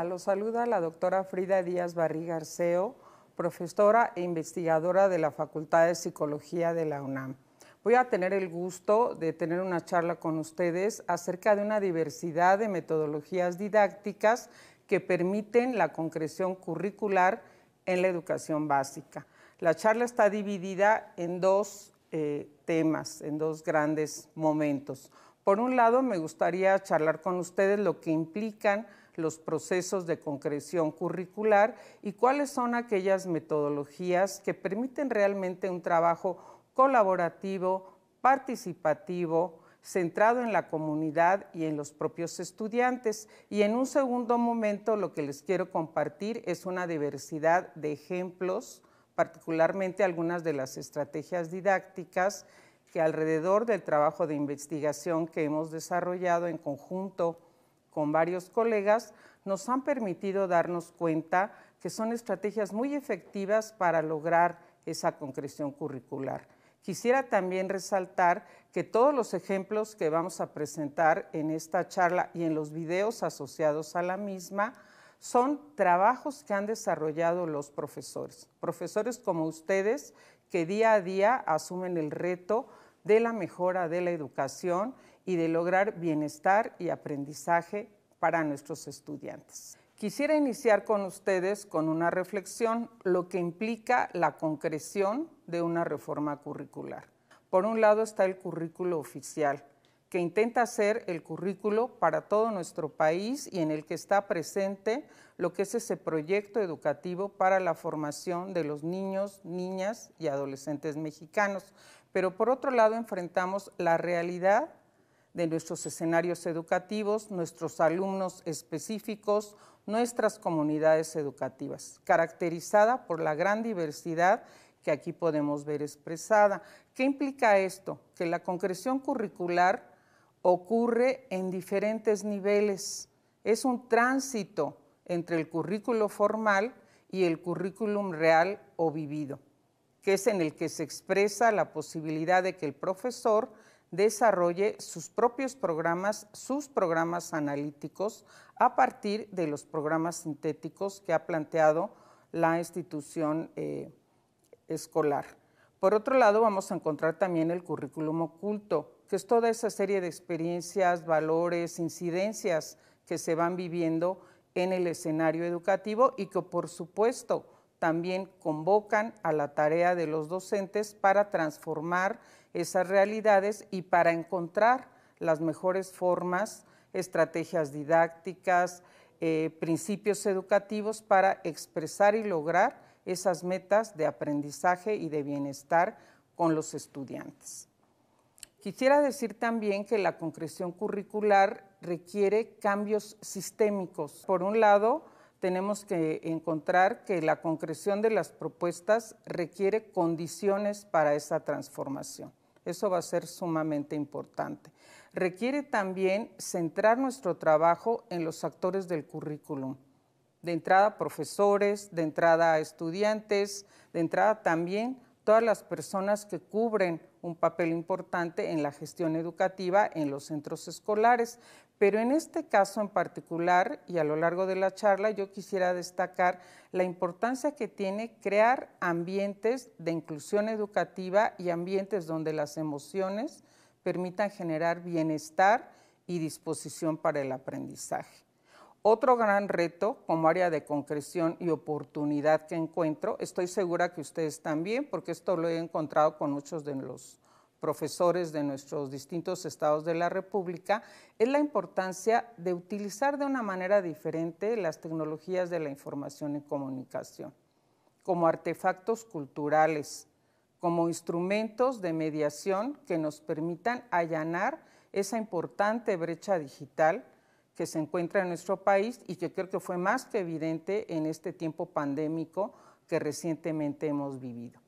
Los saluda la doctora Frida Díaz Barriga Arceo, profesora e investigadora de la Facultad de Psicología de la UNAM. Voy a tener el gusto de tener una charla con ustedes acerca de una diversidad de metodologías didácticas que permiten la concreción curricular en la educación básica. La charla está dividida en dos temas, en dos grandes momentos. Por un lado, me gustaría charlar con ustedes lo que implican los procesos de concreción curricular y cuáles son aquellas metodologías que permiten realmente un trabajo colaborativo, participativo, centrado en la comunidad y en los propios estudiantes. Y en un segundo momento, lo que les quiero compartir es una diversidad de ejemplos, particularmente algunas de las estrategias didácticas que alrededor del trabajo de investigación que hemos desarrollado en conjunto con varios colegas, nos han permitido darnos cuenta que son estrategias muy efectivas para lograr esa concreción curricular. Quisiera también resaltar que todos los ejemplos que vamos a presentar en esta charla y en los videos asociados a la misma son trabajos que han desarrollado los profesores. Profesores como ustedes que día a día asumen el reto de la mejora de la educación y de lograr bienestar y aprendizaje para nuestros estudiantes. Quisiera iniciar con ustedes con una reflexión, lo que implica la concreción de una reforma curricular. Por un lado está el currículo oficial, que intenta ser el currículo para todo nuestro país y en el que está presente lo que es ese proyecto educativo para la formación de los niños, niñas y adolescentes mexicanos. Pero por otro lado enfrentamos la realidad de nuestros escenarios educativos, nuestros alumnos específicos, nuestras comunidades educativas, caracterizada por la gran diversidad que aquí podemos ver expresada. ¿Qué implica esto? Que la concreción curricular ocurre en diferentes niveles. Es un tránsito entre el currículo formal y el currículum real o vivido, que es en el que se expresa la posibilidad de que el profesor desarrolle sus propios programas, sus programas analíticos, a partir de los programas sintéticos que ha planteado la institución escolar. Por otro lado, vamos a encontrar también el currículum oculto, que es toda esa serie de experiencias, valores, incidencias que se van viviendo en el escenario educativo y que, por supuesto, también convocan a la tarea de los docentes para transformar esas realidades y para encontrar las mejores formas, estrategias didácticas, principios educativos para expresar y lograr esas metas de aprendizaje y de bienestar con los estudiantes. Quisiera decir también que la concreción curricular requiere cambios sistémicos. Por un lado, tenemos que encontrar que la concreción de las propuestas requiere condiciones para esa transformación. Eso va a ser sumamente importante. Requiere también centrar nuestro trabajo en los actores del currículum. De entrada, profesores, de entrada, estudiantes, de entrada también todas las personas que cubren un papel importante en la gestión educativa en los centros escolares. Pero en este caso en particular, y a lo largo de la charla, yo quisiera destacar la importancia que tiene crear ambientes de inclusión educativa y ambientes donde las emociones permitan generar bienestar y disposición para el aprendizaje. Otro gran reto como área de concreción y oportunidad que encuentro, estoy segura que ustedes también, porque esto lo he encontrado con muchos de los profesores de nuestros distintos estados de la República, es la importancia de utilizar de una manera diferente las tecnologías de la información y comunicación, como artefactos culturales, como instrumentos de mediación que nos permitan allanar esa importante brecha digital que se encuentra en nuestro país y que creo que fue más que evidente en este tiempo pandémico que recientemente hemos vivido.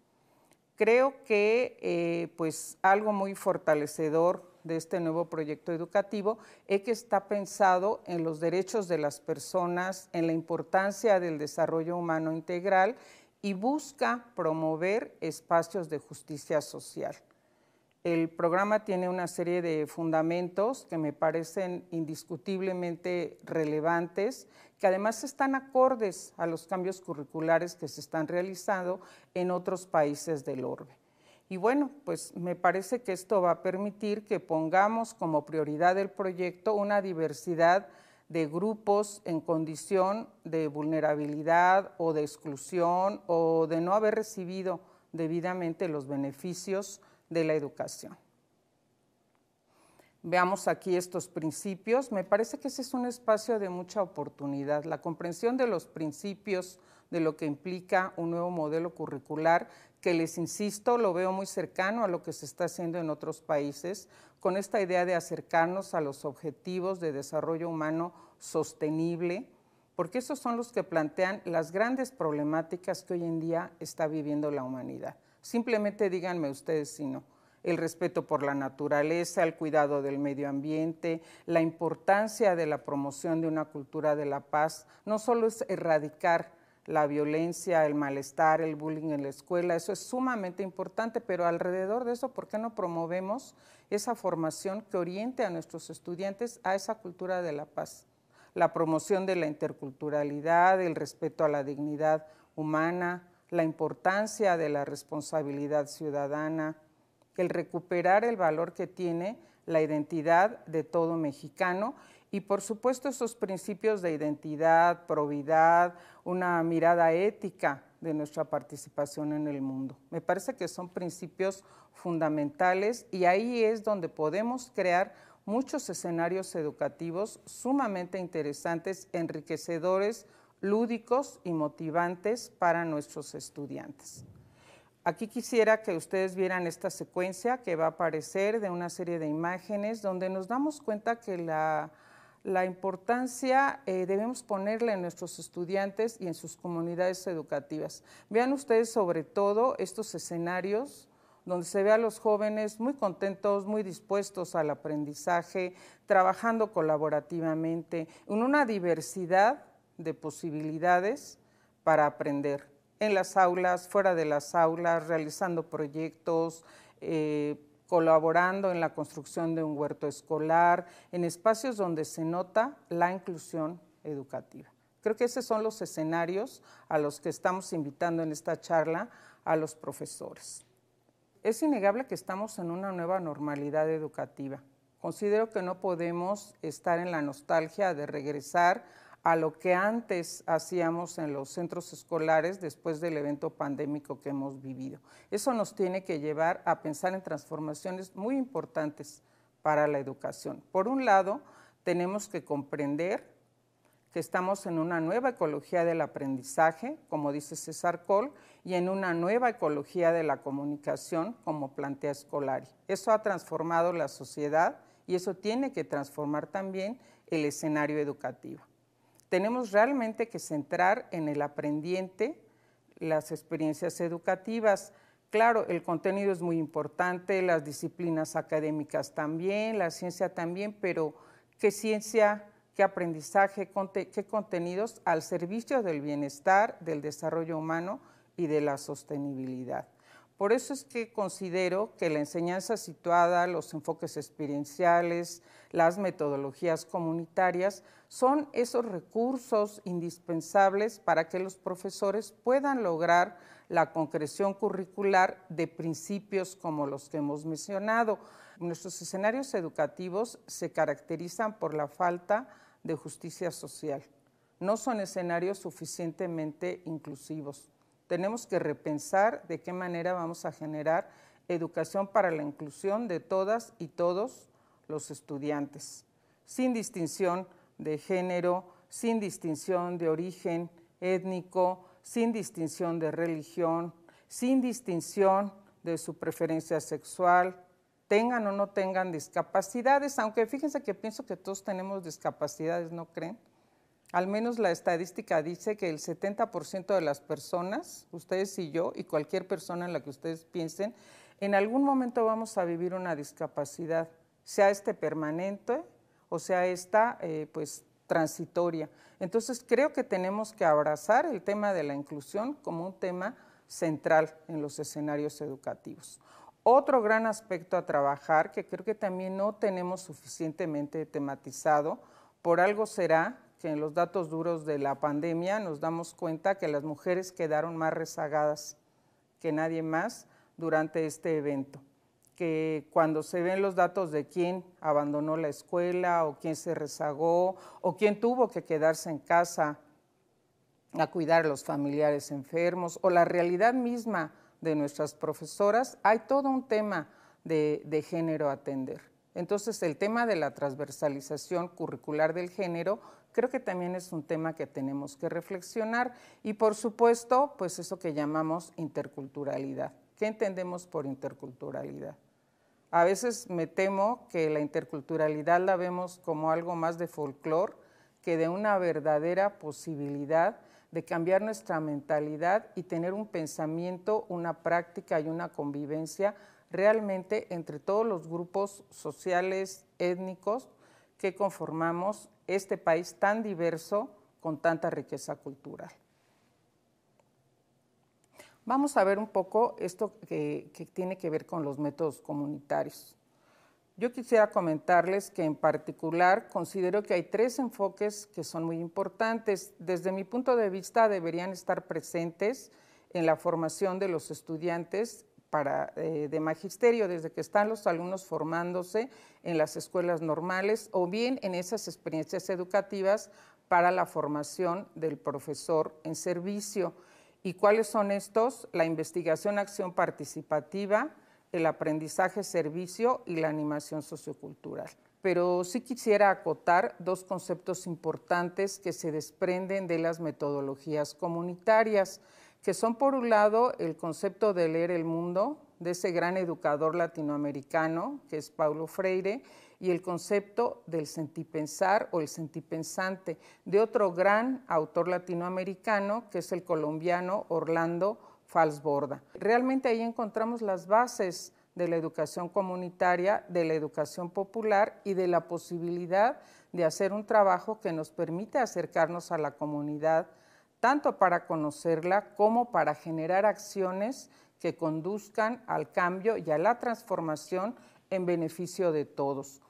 Creo que pues algo muy fortalecedor de este nuevo proyecto educativo es que está pensado en los derechos de las personas, en la importancia del desarrollo humano integral y busca promover espacios de justicia social. El programa tiene una serie de fundamentos que me parecen indiscutiblemente relevantes, que además están acordes a los cambios curriculares que se están realizando en otros países del orbe. Y bueno, pues me parece que esto va a permitir que pongamos como prioridad del proyecto una diversidad de grupos en condición de vulnerabilidad o de exclusión o de no haber recibido debidamente los beneficios de la educación. Veamos aquí estos principios. Me parece que ese es un espacio de mucha oportunidad. La comprensión de los principios de lo que implica un nuevo modelo curricular, que les insisto, lo veo muy cercano a lo que se está haciendo en otros países, con esta idea de acercarnos a los objetivos de desarrollo humano sostenible, porque esos son los que plantean las grandes problemáticas que hoy en día está viviendo la humanidad. Simplemente díganme ustedes si no. El respeto por la naturaleza, el cuidado del medio ambiente, la importancia de la promoción de una cultura de la paz, no solo es erradicar la violencia, el malestar, el bullying en la escuela, eso es sumamente importante, pero alrededor de eso, ¿por qué no promovemos esa formación que oriente a nuestros estudiantes a esa cultura de la paz? La promoción de la interculturalidad, el respeto a la dignidad humana, la importancia de la responsabilidad ciudadana, el recuperar el valor que tiene la identidad de todo mexicano y por supuesto esos principios de identidad, probidad, una mirada ética de nuestra participación en el mundo. Me parece que son principios fundamentales y ahí es donde podemos crear muchos escenarios educativos sumamente interesantes, enriquecedores, lúdicos y motivantes para nuestros estudiantes. Aquí quisiera que ustedes vieran esta secuencia que va a aparecer de una serie de imágenes donde nos damos cuenta que la importancia debemos ponerla en nuestros estudiantes y en sus comunidades educativas. Vean ustedes sobre todo estos escenarios donde se ve a los jóvenes muy contentos, muy dispuestos al aprendizaje, trabajando colaborativamente, en una diversidad de posibilidades para aprender, en las aulas, fuera de las aulas, realizando proyectos, colaborando en la construcción de un huerto escolar, en espacios donde se nota la inclusión educativa. Creo que esos son los escenarios a los que estamos invitando en esta charla a los profesores. Es innegable que estamos en una nueva normalidad educativa. Considero que no podemos estar en la nostalgia de regresar a lo que antes hacíamos en los centros escolares después del evento pandémico que hemos vivido. Eso nos tiene que llevar a pensar en transformaciones muy importantes para la educación. Por un lado, tenemos que comprender que estamos en una nueva ecología del aprendizaje, como dice César Coll, y en una nueva ecología de la comunicación, como plantea Scolari. Eso ha transformado la sociedad y eso tiene que transformar también el escenario educativo. Tenemos realmente que centrar en el aprendiente las experiencias educativas. Claro, el contenido es muy importante, las disciplinas académicas también, la ciencia también, pero ¿qué ciencia, qué aprendizaje, qué contenidos al servicio del bienestar, del desarrollo humano y de la sostenibilidad? Por eso es que considero que la enseñanza situada, los enfoques experienciales, las metodologías comunitarias son esos recursos indispensables para que los profesores puedan lograr la concreción curricular de principios como los que hemos mencionado. Nuestros escenarios educativos se caracterizan por la falta de justicia social. No son escenarios suficientemente inclusivos. Tenemos que repensar de qué manera vamos a generar educación para la inclusión de todas y todos los estudiantes, sin distinción de género, sin distinción de origen étnico, sin distinción de religión, sin distinción de su preferencia sexual, tengan o no tengan discapacidades, aunque fíjense que pienso que todos tenemos discapacidades, ¿no creen? Al menos la estadística dice que el 70% de las personas, ustedes y yo, y cualquier persona en la que ustedes piensen, en algún momento vamos a vivir una discapacidad, sea permanente o sea pues transitoria. Entonces creo que tenemos que abrazar el tema de la inclusión como un tema central en los escenarios educativos. Otro gran aspecto a trabajar, que creo que también no tenemos suficientemente tematizado, por algo será que en los datos duros de la pandemia nos damos cuenta que las mujeres quedaron más rezagadas que nadie más durante este evento, que cuando se ven los datos de quién abandonó la escuela o quién se rezagó o quién tuvo que quedarse en casa a cuidar a los familiares enfermos o la realidad misma de nuestras profesoras, hay todo un tema de género a atender. Entonces, el tema de la transversalización curricular del género creo que también es un tema que tenemos que reflexionar y, por supuesto, pues eso que llamamos interculturalidad. ¿Qué entendemos por interculturalidad? A veces me temo que la interculturalidad la vemos como algo más de folclore que de una verdadera posibilidad de cambiar nuestra mentalidad y tener un pensamiento, una práctica y una convivencia realmente entre todos los grupos sociales, étnicos que conformamos este país tan diverso con tanta riqueza cultural. Vamos a ver un poco esto que tiene que ver con los métodos comunitarios. Yo quisiera comentarles que en particular considero que hay 3 enfoques que son muy importantes. Desde mi punto de vista deberían estar presentes en la formación de los estudiantes de magisterio, desde que están los alumnos formándose en las escuelas normales o bien en esas experiencias educativas para la formación del profesor en servicio. ¿Y cuáles son estos? La investigación, acción participativa, el aprendizaje servicio y la animación sociocultural. Pero sí quisiera acotar 2 conceptos importantes que se desprenden de las metodologías comunitarias, que son por un lado el concepto de leer el mundo, de ese gran educador latinoamericano que es Paulo Freire, y el concepto del sentipensar o el sentipensante, de otro gran autor latinoamericano que es el colombiano Orlando Falsborda. Realmente ahí encontramos las bases de la educación comunitaria, de la educación popular y de la posibilidad de hacer un trabajo que nos permite acercarnos a la comunidad, tanto para conocerla como para generar acciones que conduzcan al cambio y a la transformación en beneficio de todos.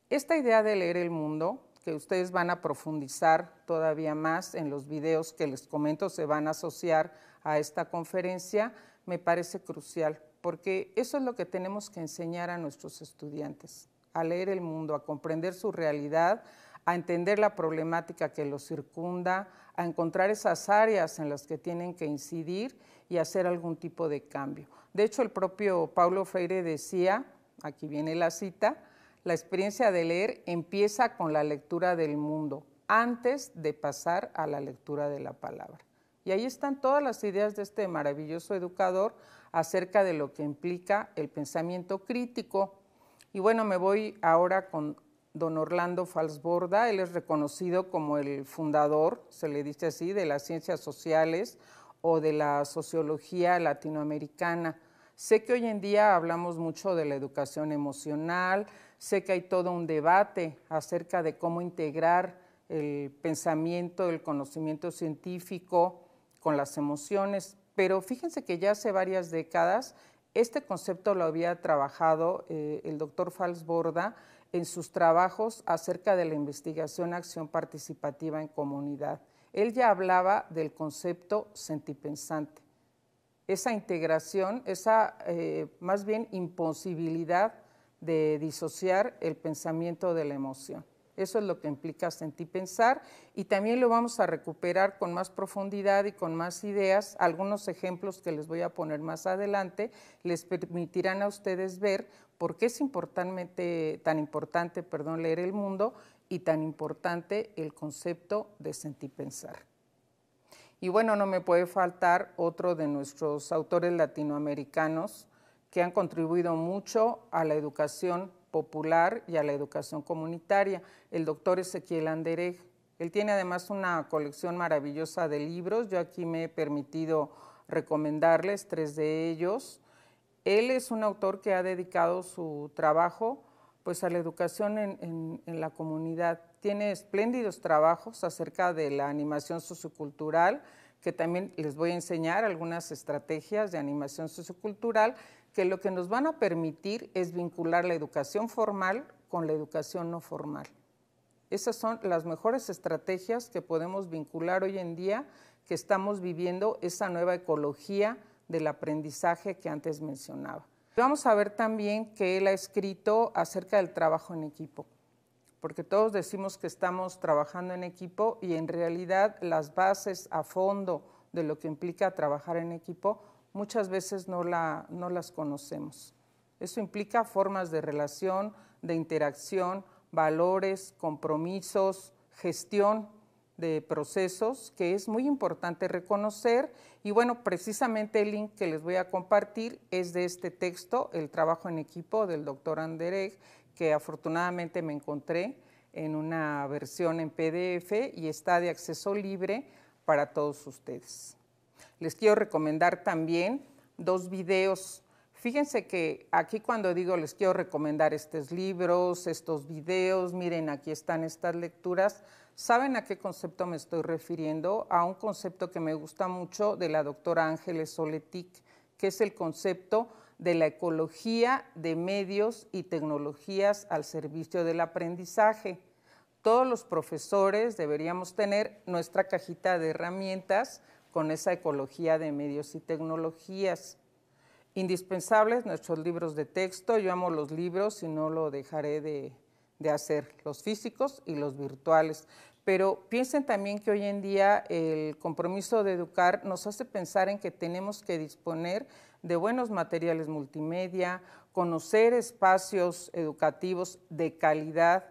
Esta idea de leer el mundo, que ustedes van a profundizar todavía más en los videos que les comento, se van a asociar a esta conferencia, me parece crucial, porque eso es lo que tenemos que enseñar a nuestros estudiantes, a leer el mundo, a comprender su realidad, a entender la problemática que los circunda, a encontrar esas áreas en las que tienen que incidir y hacer algún tipo de cambio. De hecho, el propio Paulo Freire decía, aquí viene la cita, la experiencia de leer empieza con la lectura del mundo, antes de pasar a la lectura de la palabra. Y ahí están todas las ideas de este maravilloso educador acerca de lo que implica el pensamiento crítico. Y bueno, me voy ahora con don Orlando Falsborda. Él es reconocido como el fundador, se le dice así, de las ciencias sociales o de la sociología latinoamericana. Sé que hoy en día hablamos mucho de la educación emocional, sé que hay todo un debate acerca de cómo integrar el pensamiento, el conocimiento científico con las emociones, pero fíjense que ya hace varias décadas este concepto lo había trabajado el doctor Falsborda en sus trabajos acerca de la investigación acción participativa en comunidad. Él ya hablaba del concepto sentipensante, esa integración, esa más bien imposibilidad de disociar el pensamiento de la emoción. Eso es lo que implica sentipensar y también lo vamos a recuperar con más profundidad y con más ideas. Algunos ejemplos que les voy a poner más adelante les permitirán a ustedes ver por qué es tan importante leer el mundo y tan importante el concepto de sentipensar. Y bueno, no me puede faltar otro de nuestros autores latinoamericanos que han contribuido mucho a la educación popular y a la educación comunitaria, el doctor Ezequiel Anderegg. Él tiene además una colección maravillosa de libros, yo aquí me he permitido recomendarles 3 de ellos. Él es un autor que ha dedicado su trabajo pues, a la educación en la comunidad. Tiene espléndidos trabajos acerca de la animación sociocultural, que también les voy a enseñar algunas estrategias de animación sociocultural que lo que nos van a permitir es vincular la educación formal con la educación no formal. Esas son las mejores estrategias que podemos vincular hoy en día que estamos viviendo esa nueva ecología del aprendizaje que antes mencionaba. Vamos a ver también que él ha escrito acerca del trabajo en equipo, porque todos decimos que estamos trabajando en equipo y en realidad las bases a fondo de lo que implica trabajar en equipo muchas veces no las conocemos. Eso implica formas de relación, de interacción, valores, compromisos, gestión de procesos que es muy importante reconocer. Y bueno, precisamente el link que les voy a compartir es de este texto, El trabajo en equipo, del doctor Anderegg, que afortunadamente me encontré en una versión en PDF y está de acceso libre para todos ustedes. Les quiero recomendar también 2 videos. Fíjense que aquí cuando digo les quiero recomendar estos libros, estos videos, miren, aquí están estas lecturas, ¿saben a qué concepto me estoy refiriendo? A un concepto que me gusta mucho de la doctora Ángeles Soletic, que es el concepto de la ecología de medios y tecnologías al servicio del aprendizaje. Todos los profesores deberíamos tener nuestra cajita de herramientas con esa ecología de medios y tecnologías. Indispensables nuestros libros de texto. Yo amo los libros y no lo dejaré de hacer, los físicos y los virtuales. Pero piensen también que hoy en día el compromiso de educar nos hace pensar en que tenemos que disponer de buenos materiales multimedia, conocer espacios educativos de calidad,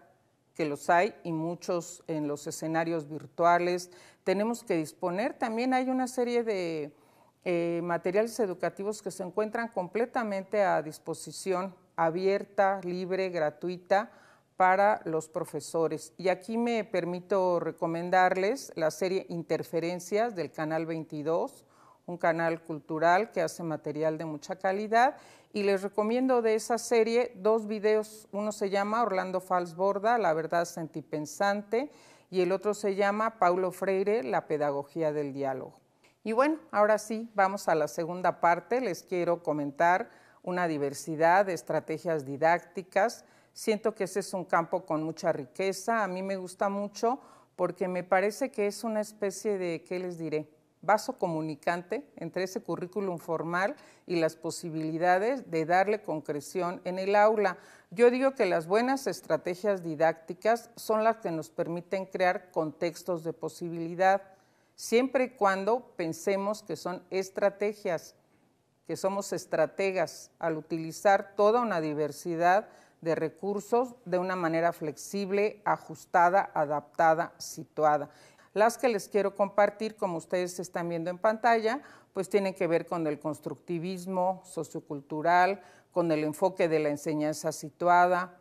que los hay y muchos en los escenarios virtuales. Tenemos que disponer, también hay una serie de materiales educativos que se encuentran completamente a disposición, abierta, libre, gratuita para los profesores. Y aquí me permito recomendarles la serie Interferencias del Canal 22, un canal cultural que hace material de mucha calidad, y les recomiendo de esa serie 2 videos. Uno se llama Orlando Fals Borda, La verdad sentipensante, y el otro se llama Paulo Freire, La pedagogía del diálogo. Y bueno, ahora sí, vamos a la segunda parte. Les quiero comentar una diversidad de estrategias didácticas. Siento que ese es un campo con mucha riqueza. A mí me gusta mucho porque me parece que es una especie de, ¿qué les diré?, vaso comunicante entre ese currículum formal y las posibilidades de darle concreción en el aula. Yo digo que las buenas estrategias didácticas son las que nos permiten crear contextos de posibilidad, siempre y cuando pensemos que son estrategias, que somos estrategas al utilizar toda una diversidad de recursos de una manera flexible, ajustada, adaptada, situada. Las que les quiero compartir, como ustedes están viendo en pantalla, pues tienen que ver con el constructivismo sociocultural, con el enfoque de la enseñanza situada.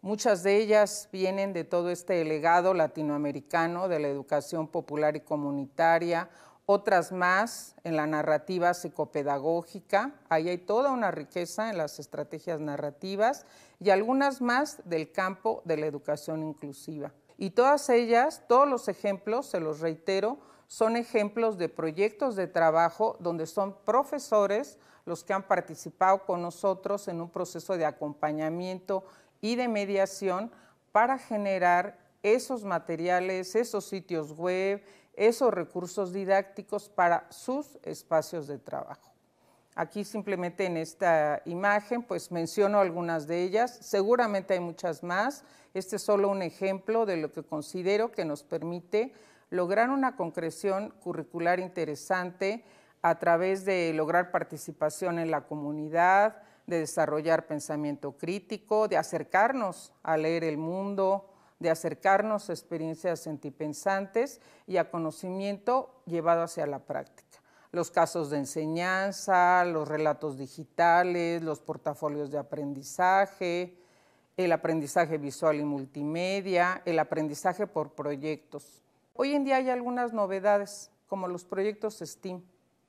Muchas de ellas vienen de todo este legado latinoamericano de la educación popular y comunitaria, otras más en la narrativa psicopedagógica. Ahí hay toda una riqueza en las estrategias narrativas y algunas más del campo de la educación inclusiva. Y todas ellas, todos los ejemplos, se los reitero, son ejemplos de proyectos de trabajo donde son profesores los que han participado con nosotros en un proceso de acompañamiento y de mediación para generar esos materiales, esos sitios web, esos recursos didácticos para sus espacios de trabajo. Aquí simplemente en esta imagen pues menciono algunas de ellas, seguramente hay muchas más. Este es solo un ejemplo de lo que considero que nos permite lograr una concreción curricular interesante a través de lograr participación en la comunidad, de desarrollar pensamiento crítico, de acercarnos a leer el mundo, de acercarnos a experiencias sentipensantes y a conocimiento llevado hacia la práctica. Los casos de enseñanza, los relatos digitales, los portafolios de aprendizaje, el aprendizaje visual y multimedia, el aprendizaje por proyectos. Hoy en día hay algunas novedades, como los proyectos STEAM,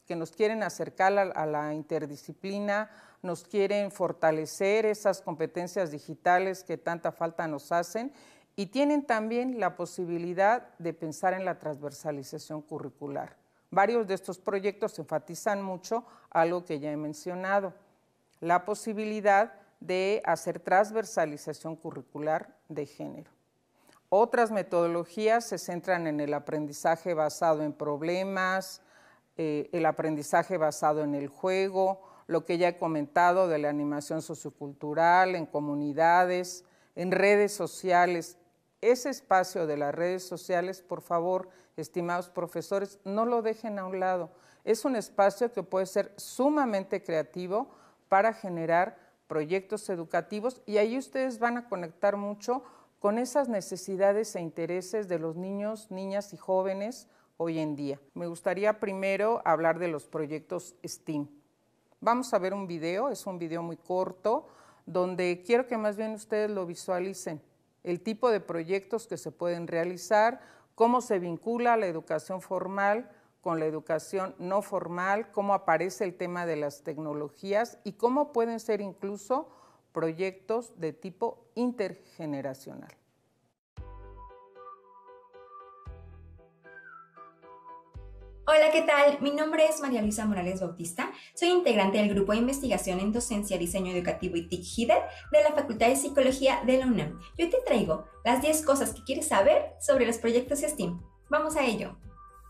que nos quieren acercar a la interdisciplina, nos quieren fortalecer esas competencias digitales que tanta falta nos hacen y tienen también la posibilidad de pensar en la transversalización curricular. Varios de estos proyectos enfatizan mucho algo que ya he mencionado, la posibilidad de hacer transversalización curricular de género. Otras metodologías se centran en el aprendizaje basado en problemas, el aprendizaje basado en el juego, lo que ya he comentado de la animación sociocultural, en comunidades, en redes sociales. Ese espacio de las redes sociales, por favor, estimados profesores, no lo dejen a un lado. Es un espacio que puede ser sumamente creativo para generar proyectos educativos y ahí ustedes van a conectar mucho con esas necesidades e intereses de los niños, niñas y jóvenes hoy en día. Me gustaría primero hablar de los proyectos STEAM. Vamos a ver un video, es un video muy corto, donde quiero que más bien ustedes lo visualicen, el tipo de proyectos que se pueden realizar, cómo se vincula la educación formal con la educación no formal, cómo aparece el tema de las tecnologías y cómo pueden ser incluso proyectos de tipo intergeneracional. Hola, ¿qué tal? Mi nombre es María Luisa Morales Bautista, soy integrante del Grupo de Investigación en Docencia, Diseño Educativo y TIC HIDER de la Facultad de Psicología de la UNAM. Y hoy te traigo las 10 cosas que quieres saber sobre los proyectos STEAM. ¡Vamos a ello!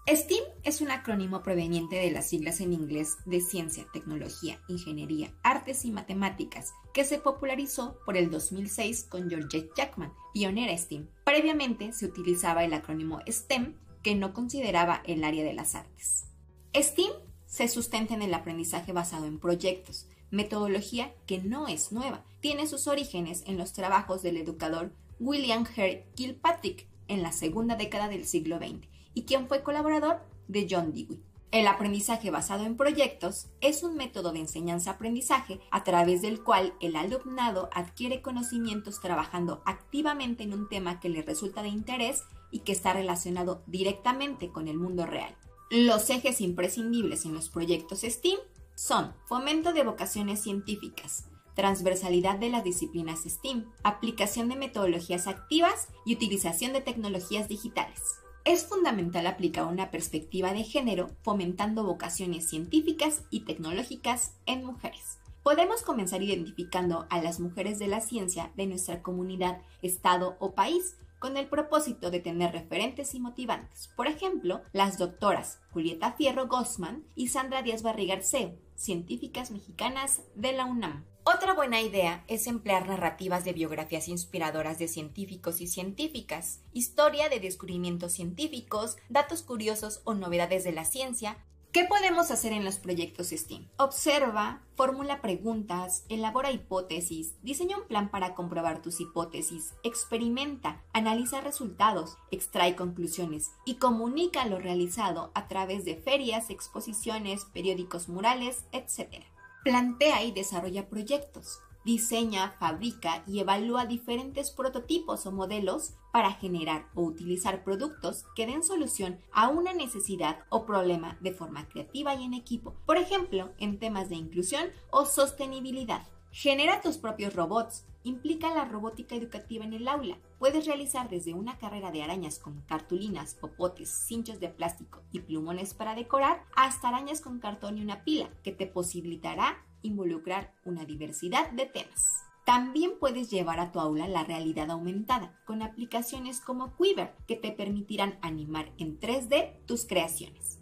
STEAM es un acrónimo proveniente de las siglas en inglés de Ciencia, Tecnología, Ingeniería, Artes y Matemáticas, que se popularizó por el 2006 con Georgette Jackman, pionera STEAM. Previamente se utilizaba el acrónimo STEM, que no consideraba el área de las artes. STEAM se sustenta en el aprendizaje basado en proyectos, metodología que no es nueva, tiene sus orígenes en los trabajos del educador William Hare Kilpatrick en la segunda década del siglo XX y quien fue colaborador de John Dewey. El aprendizaje basado en proyectos es un método de enseñanza-aprendizaje a través del cual el alumnado adquiere conocimientos trabajando activamente en un tema que le resulta de interés y que está relacionado directamente con el mundo real. Los ejes imprescindibles en los proyectos STEAM son fomento de vocaciones científicas, transversalidad de las disciplinas STEAM, aplicación de metodologías activas y utilización de tecnologías digitales. Es fundamental aplicar una perspectiva de género fomentando vocaciones científicas y tecnológicas en mujeres. Podemos comenzar identificando a las mujeres de la ciencia de nuestra comunidad, estado o país, con el propósito de tener referentes y motivantes. Por ejemplo, las doctoras Julieta Fierro Gossman y Sandra Díaz Barriga Arceo, científicas mexicanas de la UNAM. Otra buena idea es emplear narrativas de biografías inspiradoras de científicos y científicas, historia de descubrimientos científicos, datos curiosos o novedades de la ciencia. ¿Qué podemos hacer en los proyectos STEAM? Observa, formula preguntas, elabora hipótesis, diseña un plan para comprobar tus hipótesis, experimenta, analiza resultados, extrae conclusiones y comunica lo realizado a través de ferias, exposiciones, periódicos murales, etc. Plantea y desarrolla proyectos. Diseña, fabrica y evalúa diferentes prototipos o modelos para generar o utilizar productos que den solución a una necesidad o problema de forma creativa y en equipo, por ejemplo, en temas de inclusión o sostenibilidad. Genera tus propios robots. Implica la robótica educativa en el aula. Puedes realizar desde una carrera de arañas con cartulinas, popotes, cinchos de plástico y plumones para decorar, hasta arañas con cartón y una pila, que te posibilitará involucrar una diversidad de temas. También puedes llevar a tu aula la realidad aumentada, con aplicaciones como Quiver, que te permitirán animar en 3D tus creaciones.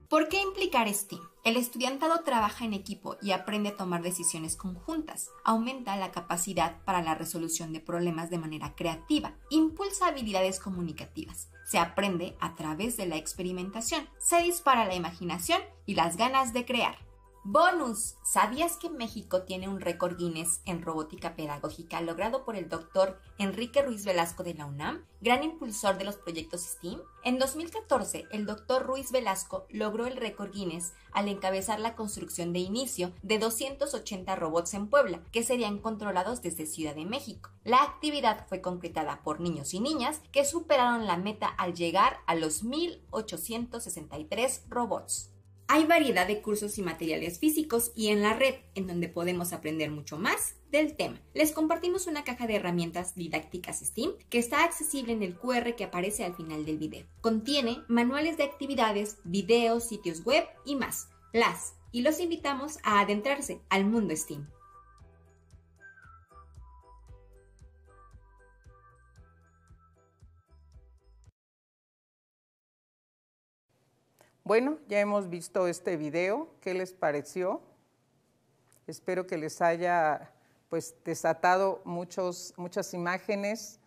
¿Por qué implicar STEAM? El estudiantado trabaja en equipo y aprende a tomar decisiones conjuntas, aumenta la capacidad para la resolución de problemas de manera creativa, impulsa habilidades comunicativas, se aprende a través de la experimentación, se dispara la imaginación y las ganas de crear. ¡Bonus! ¿Sabías que México tiene un récord Guinness en robótica pedagógica logrado por el doctor Enrique Ruiz Velasco de la UNAM, gran impulsor de los proyectos STEAM? En 2014, el doctor Ruiz Velasco logró el récord Guinness al encabezar la construcción de inicio de 280 robots en Puebla, que serían controlados desde Ciudad de México. La actividad fue concretada por niños y niñas que superaron la meta al llegar a los 1,863 robots. Hay variedad de cursos y materiales físicos y en la red, en donde podemos aprender mucho más del tema. Les compartimos una caja de herramientas didácticas STEAM que está accesible en el QR que aparece al final del video. Contiene manuales de actividades, videos, sitios web y más. Y los invitamos a adentrarse al mundo STEAM. Bueno, ya hemos visto este video. ¿Qué les pareció? Espero que les haya desatado muchas imágenes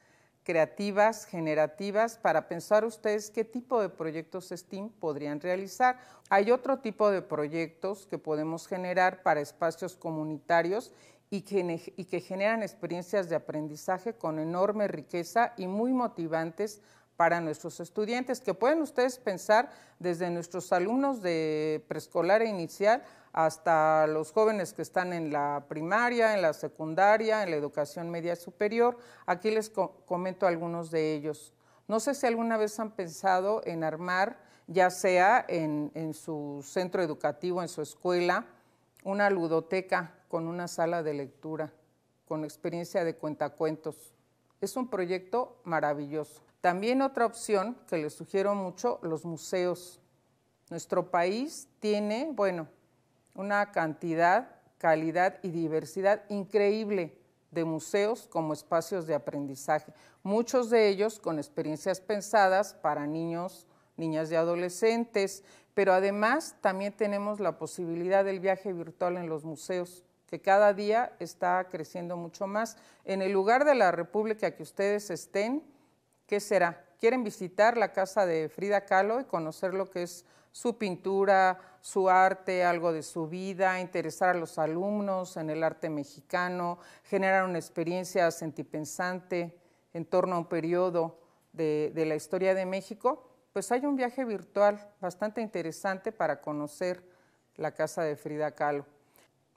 creativas, generativas, para pensar ustedes qué tipo de proyectos STEAM podrían realizar. Hay otro tipo de proyectos que podemos generar para espacios comunitarios y que generan experiencias de aprendizaje con enorme riqueza y muy motivantes para nuestros estudiantes, que pueden ustedes pensar desde nuestros alumnos de preescolar e inicial hasta los jóvenes que están en la primaria, en la secundaria, en la educación media superior. Aquí les comento algunos de ellos. No sé si alguna vez han pensado en armar, ya sea en su centro educativo, en su escuela, una ludoteca con una sala de lectura, con experiencia de cuentacuentos. Es un proyecto maravilloso. También otra opción que les sugiero mucho, los museos. Nuestro país tiene, una cantidad, calidad y diversidad increíble de museos como espacios de aprendizaje. Muchos de ellos con experiencias pensadas para niños, niñas y adolescentes, pero además también tenemos la posibilidad del viaje virtual en los museos, que cada día está creciendo mucho más. En el lugar de la República que ustedes estén, ¿qué será? ¿Quieren visitar la casa de Frida Kahlo y conocer lo que es su pintura, su arte, algo de su vida, interesar a los alumnos en el arte mexicano, generar una experiencia sentipensante en torno a un periodo de la historia de México? Pues hay un viaje virtual bastante interesante para conocer la casa de Frida Kahlo.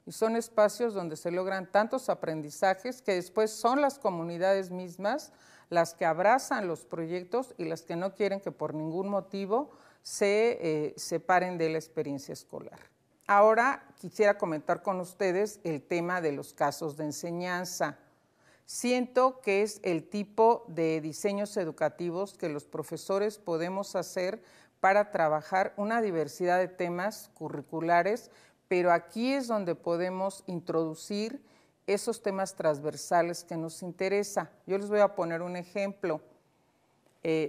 Y son espacios donde se logran tantos aprendizajes que después son las comunidades mismas las que abrazan los proyectos y las que no quieren que por ningún motivo se separen de la experiencia escolar. Ahora quisiera comentar con ustedes el tema de los casos de enseñanza. Siento que es el tipo de diseños educativos que los profesores podemos hacer para trabajar una diversidad de temas curriculares, pero aquí es donde podemos introducir esos temas transversales que nos interesa. Yo les voy a poner un ejemplo,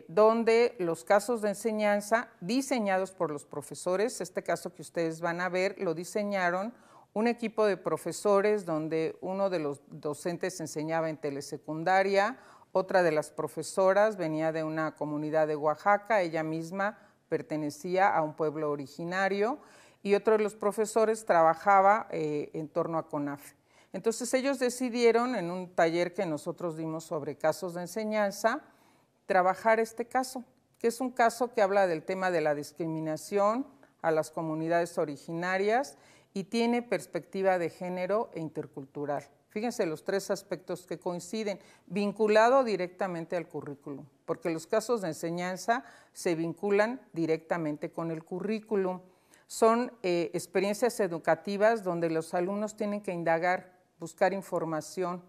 donde los casos de enseñanza diseñados por los profesores, este caso que ustedes van a ver, lo diseñaron un equipo de profesores donde uno de los docentes enseñaba en telesecundaria, otra de las profesoras venía de una comunidad de Oaxaca, ella misma pertenecía a un pueblo originario, y otro de los profesores trabajaba en torno a CONAFE. Entonces ellos decidieron, en un taller que nosotros dimos sobre casos de enseñanza, trabajar este caso, que es un caso que habla del tema de la discriminación a las comunidades originarias y tiene perspectiva de género e intercultural. Fíjense los tres aspectos que coinciden, vinculado directamente al currículum, porque los casos de enseñanza se vinculan directamente con el currículum. Son experiencias educativas donde los alumnos tienen que indagar, buscar información,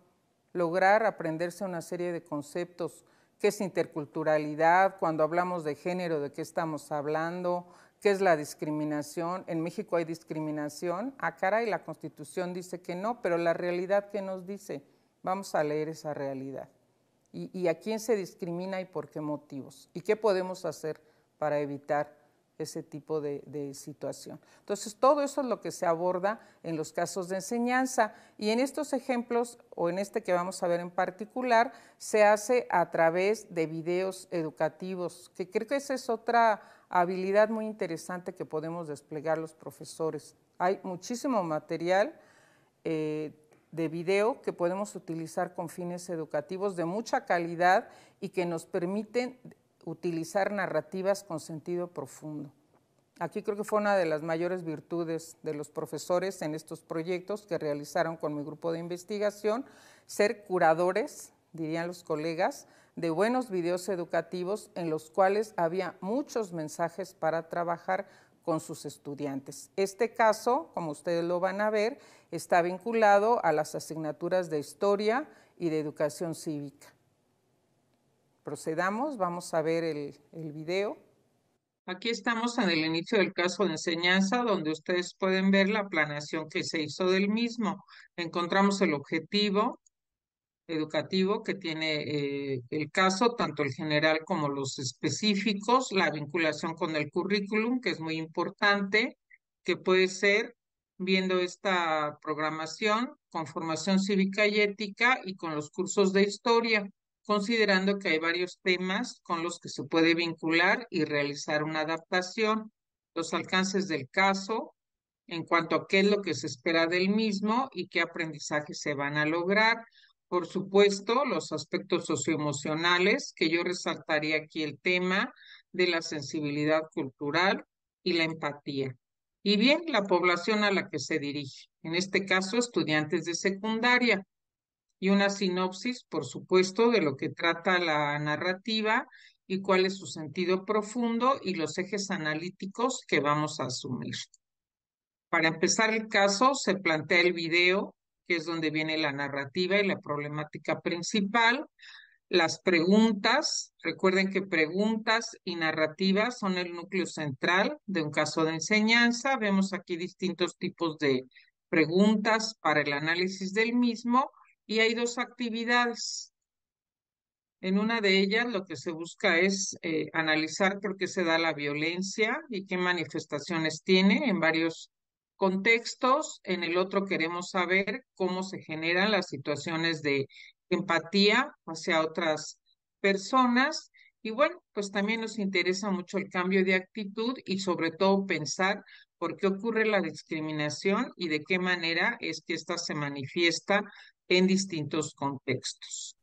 lograr aprenderse una serie de conceptos. ¿Qué es interculturalidad? Cuando hablamos de género, ¿de qué estamos hablando? ¿Qué es la discriminación? ¿En México hay discriminación? Ah, caray, la Constitución dice que no, pero la realidad, ¿qué nos dice? Vamos a leer esa realidad. ¿Y a quién se discrimina y por qué motivos? ¿Y qué podemos hacer para evitar ese tipo de situación? Entonces, todo eso es lo que se aborda en los casos de enseñanza. Y en estos ejemplos, o en este que vamos a ver en particular, se hace a través de videos educativos, que creo que esa es otra habilidad muy interesante que podemos desplegar los profesores. Hay muchísimo material de video que podemos utilizar con fines educativos de mucha calidad y que nos permiten utilizar narrativas con sentido profundo. Aquí creo que fue una de las mayores virtudes de los profesores en estos proyectos que realizaron con mi grupo de investigación, ser curadores, dirían los colegas, de buenos videos educativos en los cuales había muchos mensajes para trabajar con sus estudiantes. Este caso, como ustedes lo van a ver, está vinculado a las asignaturas de Historia y de Educación Cívica. Procedamos, vamos a ver el video. Aquí estamos en el inicio del caso de enseñanza, donde ustedes pueden ver la planeación que se hizo del mismo. Encontramos el objetivo educativo que tiene el caso, tanto el general como los específicos, la vinculación con el currículum, que es muy importante, que puede ser viendo esta programación con formación cívica y ética y con los cursos de historia, considerando que hay varios temas con los que se puede vincular y realizar una adaptación, los alcances del caso, en cuanto a qué es lo que se espera del mismo y qué aprendizajes se van a lograr. Por supuesto, los aspectos socioemocionales, que yo resaltaría aquí el tema de la sensibilidad cultural y la empatía. Y bien, la población a la que se dirige, en este caso, estudiantes de secundaria. Y una sinopsis, por supuesto, de lo que trata la narrativa y cuál es su sentido profundo y los ejes analíticos que vamos a asumir. Para empezar el caso, se plantea el video, que es donde viene la narrativa y la problemática principal. Las preguntas, recuerden que preguntas y narrativas son el núcleo central de un caso de enseñanza. Vemos aquí distintos tipos de preguntas para el análisis del mismo y hay dos actividades. En una de ellas lo que se busca es analizar por qué se da la violencia y qué manifestaciones tiene en varios contextos. En el otro queremos saber cómo se generan las situaciones de empatía hacia otras personas. Y bueno, pues también nos interesa mucho el cambio de actitud y sobre todo pensar por qué ocurre la discriminación y de qué manera es que ésta se manifiesta en distintos contextos.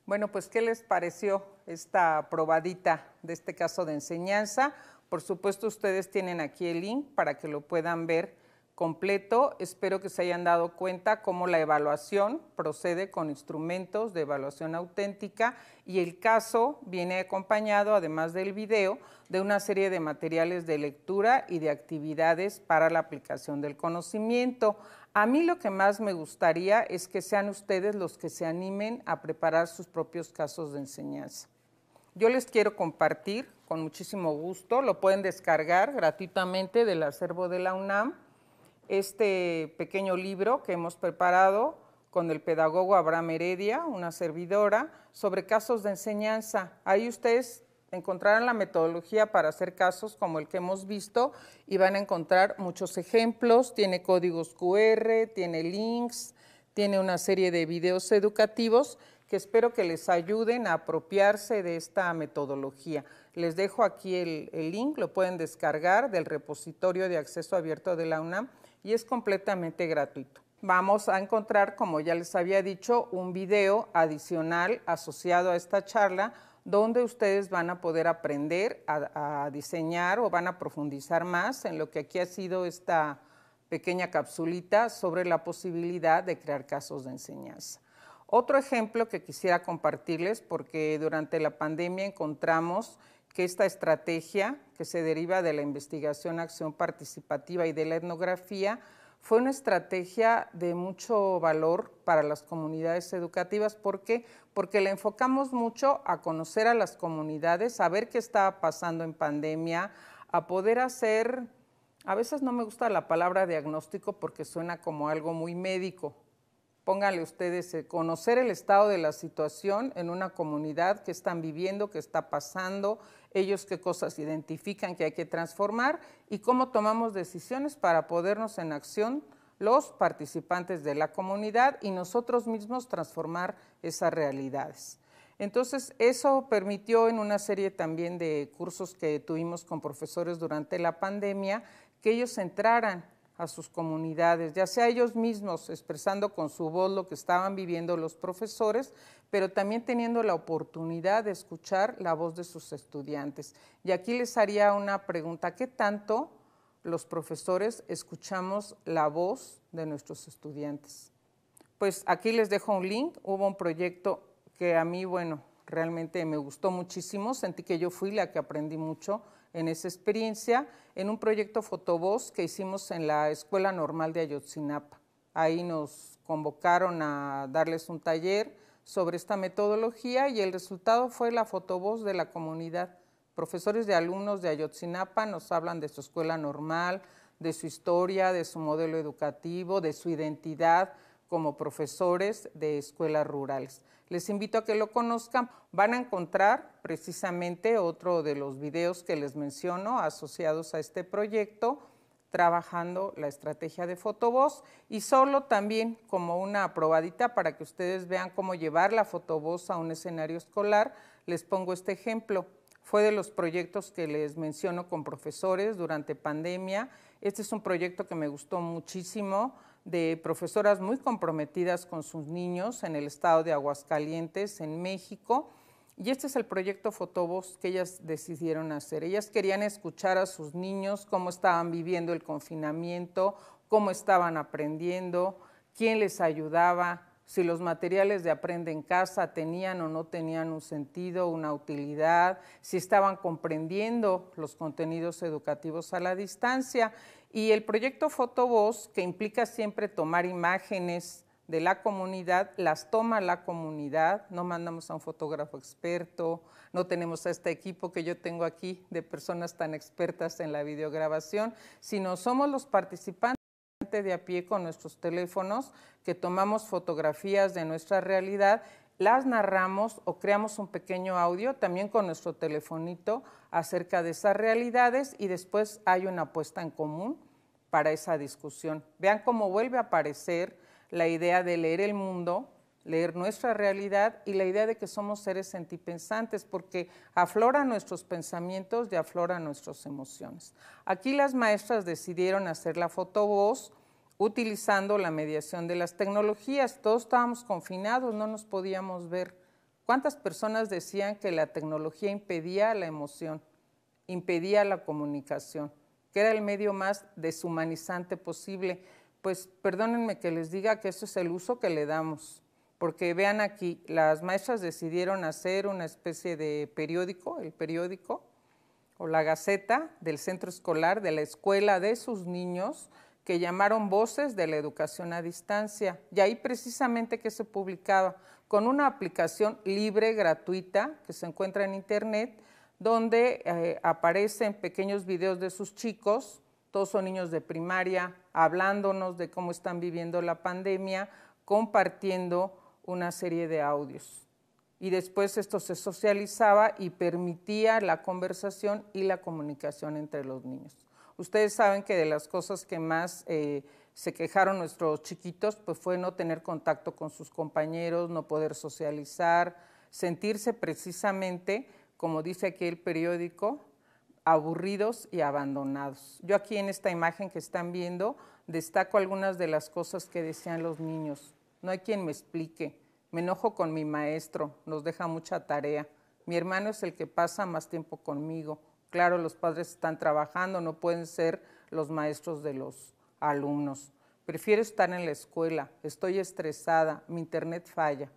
Bueno, pues, ¿qué les pareció esta probadita de este caso de enseñanza? Por supuesto, ustedes tienen aquí el link para que lo puedan ver completo. Espero que se hayan dado cuenta cómo la evaluación procede con instrumentos de evaluación auténtica y el caso viene acompañado, además del video, de una serie de materiales de lectura y de actividades para la aplicación del conocimiento. A mí lo que más me gustaría es que sean ustedes los que se animen a preparar sus propios casos de enseñanza. Yo les quiero compartir con muchísimo gusto, lo pueden descargar gratuitamente del acervo de la UNAM, este pequeño libro que hemos preparado con el pedagogo Abraham Heredia, una servidora, sobre casos de enseñanza. Ahí ustedes encontrarán la metodología para hacer casos como el que hemos visto y van a encontrar muchos ejemplos, tiene códigos QR, tiene links, tiene una serie de videos educativos que espero que les ayuden a apropiarse de esta metodología. Les dejo aquí el link, lo pueden descargar del repositorio de acceso abierto de la UNAM y es completamente gratuito. Vamos a encontrar, como ya les había dicho, un video adicional asociado a esta charla donde ustedes van a poder aprender a diseñar o van a profundizar más en lo que aquí ha sido esta pequeña capsulita sobre la posibilidad de crear casos de enseñanza. Otro ejemplo que quisiera compartirles, porque durante la pandemia encontramos que esta estrategia que se deriva de la investigación, acción participativa y de la etnografía fue una estrategia de mucho valor para las comunidades educativas. ¿Por qué? Porque la enfocamos mucho a conocer a las comunidades, a ver qué estaba pasando en pandemia, a poder hacer, a veces no me gusta la palabra diagnóstico porque suena como algo muy médico. Pónganle ustedes conocer el estado de la situación en una comunidad, qué están viviendo, qué está pasando, ellos qué cosas identifican que hay que transformar y cómo tomamos decisiones para podernos en acción los participantes de la comunidad y nosotros mismos transformar esas realidades. Entonces, eso permitió en una serie también de cursos que tuvimos con profesores durante la pandemia, que ellos entraran a sus comunidades, ya sea ellos mismos expresando con su voz lo que estaban viviendo los profesores, pero también teniendo la oportunidad de escuchar la voz de sus estudiantes. Y aquí les haría una pregunta, ¿qué tanto los profesores escuchamos la voz de nuestros estudiantes? Pues aquí les dejo un link, hubo un proyecto que a mí, bueno, realmente me gustó muchísimo, sentí que yo fui la que aprendí mucho en esa experiencia en un proyecto Fotovoz que hicimos en la Escuela Normal de Ayotzinapa. Ahí nos convocaron a darles un taller sobre esta metodología y el resultado fue la fotovoz de la comunidad. Profesores de alumnos de Ayotzinapa nos hablan de su escuela normal, de su historia, de su modelo educativo, de su identidad como profesores de escuelas rurales. Les invito a que lo conozcan. Van a encontrar precisamente otro de los videos que les menciono asociados a este proyecto, trabajando la estrategia de fotovoz, y solo también como una probadita para que ustedes vean cómo llevar la fotovoz a un escenario escolar, les pongo este ejemplo. Fue de los proyectos que les menciono con profesores durante pandemia. Este es un proyecto que me gustó muchísimo, de profesoras muy comprometidas con sus niños en el estado de Aguascalientes, en México. Y este es el proyecto Fotovoz que ellas decidieron hacer. Ellas querían escuchar a sus niños, cómo estaban viviendo el confinamiento, cómo estaban aprendiendo, quién les ayudaba, si los materiales de Aprende en Casa tenían o no tenían un sentido, una utilidad, si estaban comprendiendo los contenidos educativos a la distancia. Y el proyecto Fotovoz, que implica siempre tomar imágenes de la comunidad, las toma la comunidad, no mandamos a un fotógrafo experto, no tenemos a este equipo que yo tengo aquí de personas tan expertas en la videograbación, sino somos los participantes de a pie con nuestros teléfonos que tomamos fotografías de nuestra realidad, las narramos o creamos un pequeño audio también con nuestro telefonito acerca de esas realidades y después hay una puesta en común para esa discusión. Vean cómo vuelve a aparecer la idea de leer el mundo, leer nuestra realidad y la idea de que somos seres sentipensantes, porque afloran nuestros pensamientos y afloran nuestras emociones. Aquí las maestras decidieron hacer la fotovoz utilizando la mediación de las tecnologías. Todos estábamos confinados, no nos podíamos ver. ¿Cuántas personas decían que la tecnología impedía la emoción, impedía la comunicación, que era el medio más deshumanizante posible? Pues perdónenme que les diga que eso es el uso que le damos, porque vean aquí, las maestras decidieron hacer una especie de periódico, el periódico o la gaceta del centro escolar, de la escuela de sus niños, que llamaron Voces de la Educación a Distancia. Y ahí precisamente que se publicaba con una aplicación libre, gratuita, que se encuentra en internet, donde aparecen pequeños videos de sus chicos, todos son niños de primaria, hablándonos de cómo están viviendo la pandemia, compartiendo una serie de audios. Y después esto se socializaba y permitía la conversación y la comunicación entre los niños. Ustedes saben que de las cosas que más se quejaron nuestros chiquitos pues fue no tener contacto con sus compañeros, no poder socializar, sentirse precisamente, como dice aquí el periódico, aburridos y abandonados. Yo aquí en esta imagen que están viendo destaco algunas de las cosas que decían los niños. No hay quien me explique, me enojo con mi maestro, nos deja mucha tarea. Mi hermano es el que pasa más tiempo conmigo. Claro, los padres están trabajando, no pueden ser los maestros de los alumnos. Prefiero estar en la escuela, estoy estresada, mi internet falla,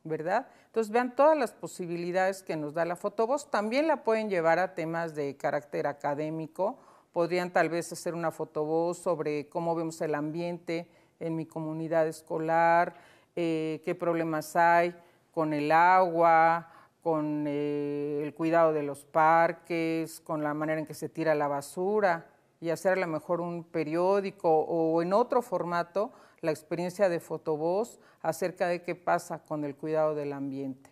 ¿verdad? Entonces vean todas las posibilidades que nos da la fotovoz. También la pueden llevar a temas de carácter académico. Podrían tal vez hacer una fotovoz sobre cómo vemos el ambiente en mi comunidad escolar, qué problemas hay con el agua, con el cuidado de los parques, con la manera en que se tira la basura, y hacer a lo mejor un periódico o en otro formato la experiencia de fotovoz acerca de qué pasa con el cuidado del ambiente,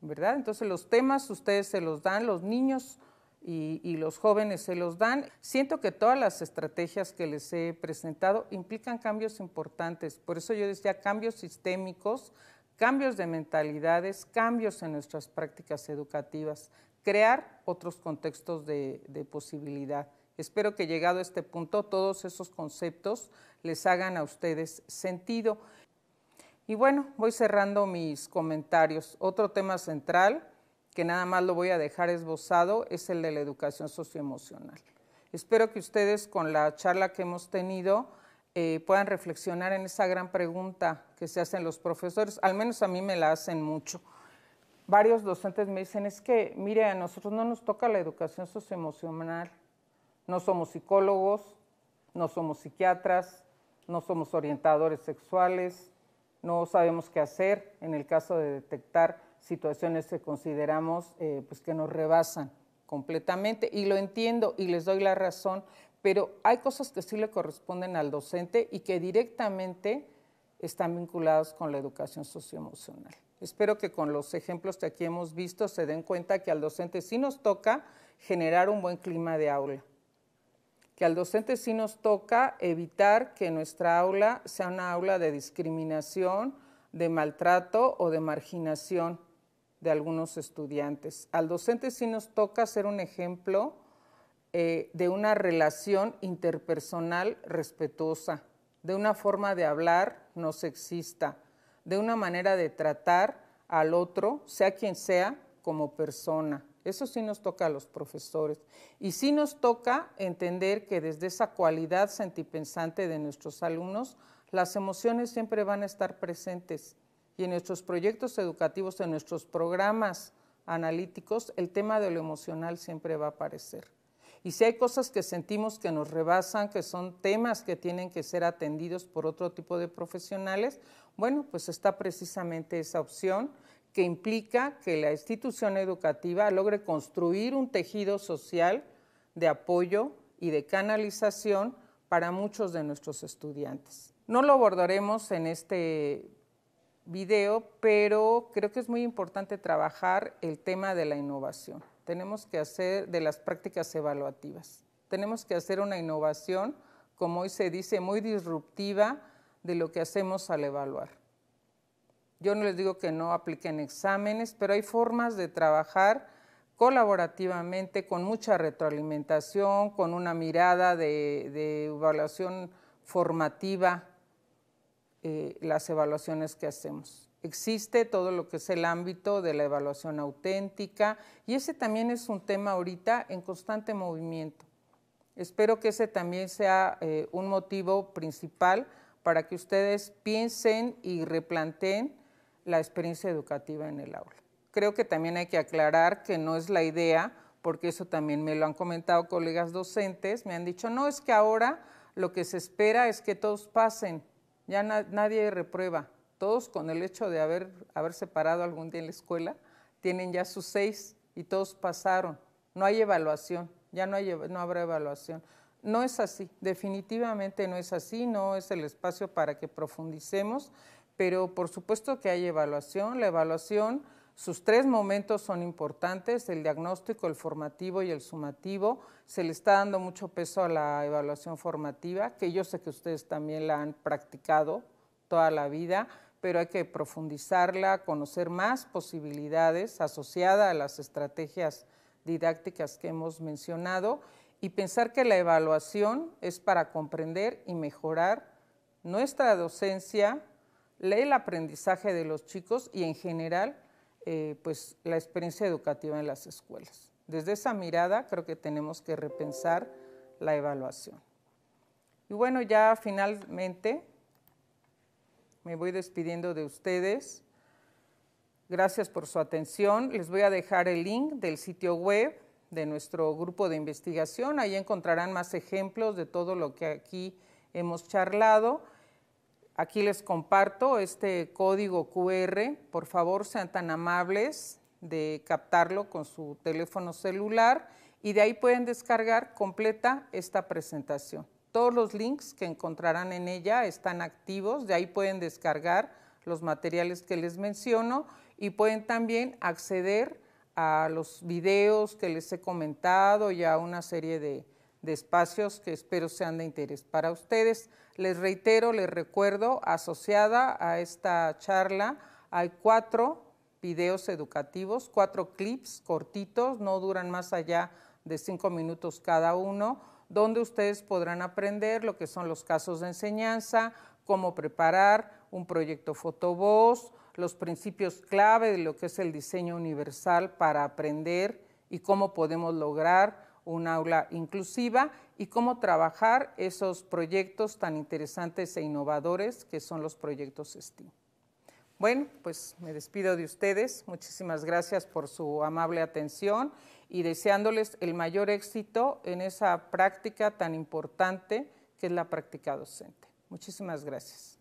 ¿verdad? Entonces los temas ustedes se los dan, los niños y los jóvenes se los dan. Siento que todas las estrategias que les he presentado implican cambios importantes, por eso yo decía cambios sistémicos, cambios de mentalidades, cambios en nuestras prácticas educativas, crear otros contextos de posibilidad. Espero que llegado a este punto todos esos conceptos les hagan a ustedes sentido. Y bueno, voy cerrando mis comentarios. Otro tema central, que nada más lo voy a dejar esbozado, es el de la educación socioemocional. Espero que ustedes con la charla que hemos tenido puedan reflexionar en esa gran pregunta que se hacen los profesores, al menos a mí me la hacen mucho. varios docentes me dicen, es que, mire, a nosotros no nos toca la educación socioemocional, no somos psicólogos, no somos psiquiatras, no somos orientadores sexuales, no sabemos qué hacer en el caso de detectar situaciones que consideramos pues que nos rebasan completamente, y lo entiendo y les doy la razón, pero hay cosas que sí le corresponden al docente y que directamente están vinculados con la educación socioemocional. Espero que con los ejemplos que aquí hemos visto se den cuenta que al docente sí nos toca generar un buen clima de aula, que al docente sí nos toca evitar que nuestra aula sea una aula de discriminación, de maltrato o de marginación de algunos estudiantes. Al docente sí nos toca ser un ejemplo de una relación interpersonal respetuosa, de una forma de hablar no sexista, de una manera de tratar al otro, sea quien sea, como persona. Eso sí nos toca a los profesores. Y sí nos toca entender que desde esa cualidad sentipensante de nuestros alumnos, las emociones siempre van a estar presentes. Y en nuestros proyectos educativos, en nuestros programas analíticos, el tema de lo emocional siempre va a aparecer. Y si hay cosas que sentimos que nos rebasan, que son temas que tienen que ser atendidos por otro tipo de profesionales, bueno, pues está precisamente esa opción que implica que la institución educativa logre construir un tejido social de apoyo y de canalización para muchos de nuestros estudiantes. No lo abordaremos en este video, pero creo que es muy importante trabajar el tema de la innovación. Tenemos que hacer de las prácticas evaluativas. Tenemos que hacer una innovación, como hoy se dice, muy disruptiva de lo que hacemos al evaluar. Yo no les digo que no apliquen exámenes, pero hay formas de trabajar colaborativamente, con mucha retroalimentación, con una mirada de evaluación formativa, las evaluaciones que hacemos. Existe todo lo que es el ámbito de la evaluación auténtica y ese también es un tema ahorita en constante movimiento. Espero que ese también sea un motivo principal para que ustedes piensen y replanteen la experiencia educativa en el aula. Creo que también hay que aclarar que no es la idea, porque eso también me lo han comentado colegas docentes, me han dicho, no, es que ahora lo que se espera es que todos pasen, ya nadie reprueba. Todos con el hecho de haberse parado algún día en la escuela, tienen ya sus 6 y todos pasaron. No hay evaluación, ya no habrá evaluación. No es así, definitivamente no es así, no es el espacio para que profundicemos, pero por supuesto que hay evaluación. La evaluación, sus 3 momentos son importantes, el diagnóstico, el formativo y el sumativo. Se le está dando mucho peso a la evaluación formativa, que yo sé que ustedes también la han practicado toda la vida, pero hay que profundizarla, conocer más posibilidades asociadas a las estrategias didácticas que hemos mencionado y pensar que la evaluación es para comprender y mejorar nuestra docencia, el aprendizaje de los chicos y en general pues la experiencia educativa en las escuelas. Desde esa mirada creo que tenemos que repensar la evaluación. Y bueno, ya finalmente me voy despidiendo de ustedes. Gracias por su atención. Les voy a dejar el link del sitio web de nuestro grupo de investigación. Ahí encontrarán más ejemplos de todo lo que aquí hemos charlado. Aquí les comparto este código QR. Por favor, sean tan amables de captarlo con su teléfono celular y de ahí pueden descargar completa esta presentación. Todos los links que encontrarán en ella están activos, de ahí pueden descargar los materiales que les menciono y pueden también acceder a los videos que les he comentado y a una serie de espacios que espero sean de interés para ustedes. Les reitero, les recuerdo, asociada a esta charla hay 4 videos educativos, 4 clips cortitos, no duran más allá de 5 minutos cada uno, donde ustedes podrán aprender lo que son los casos de enseñanza, cómo preparar un proyecto fotovoz, los principios clave de lo que es el diseño universal para aprender y cómo podemos lograr un aula inclusiva y cómo trabajar esos proyectos tan interesantes e innovadores que son los proyectos STEAM. Bueno, pues me despido de ustedes. Muchísimas gracias por su amable atención y deseándoles el mayor éxito en esa práctica tan importante que es la práctica docente. Muchísimas gracias.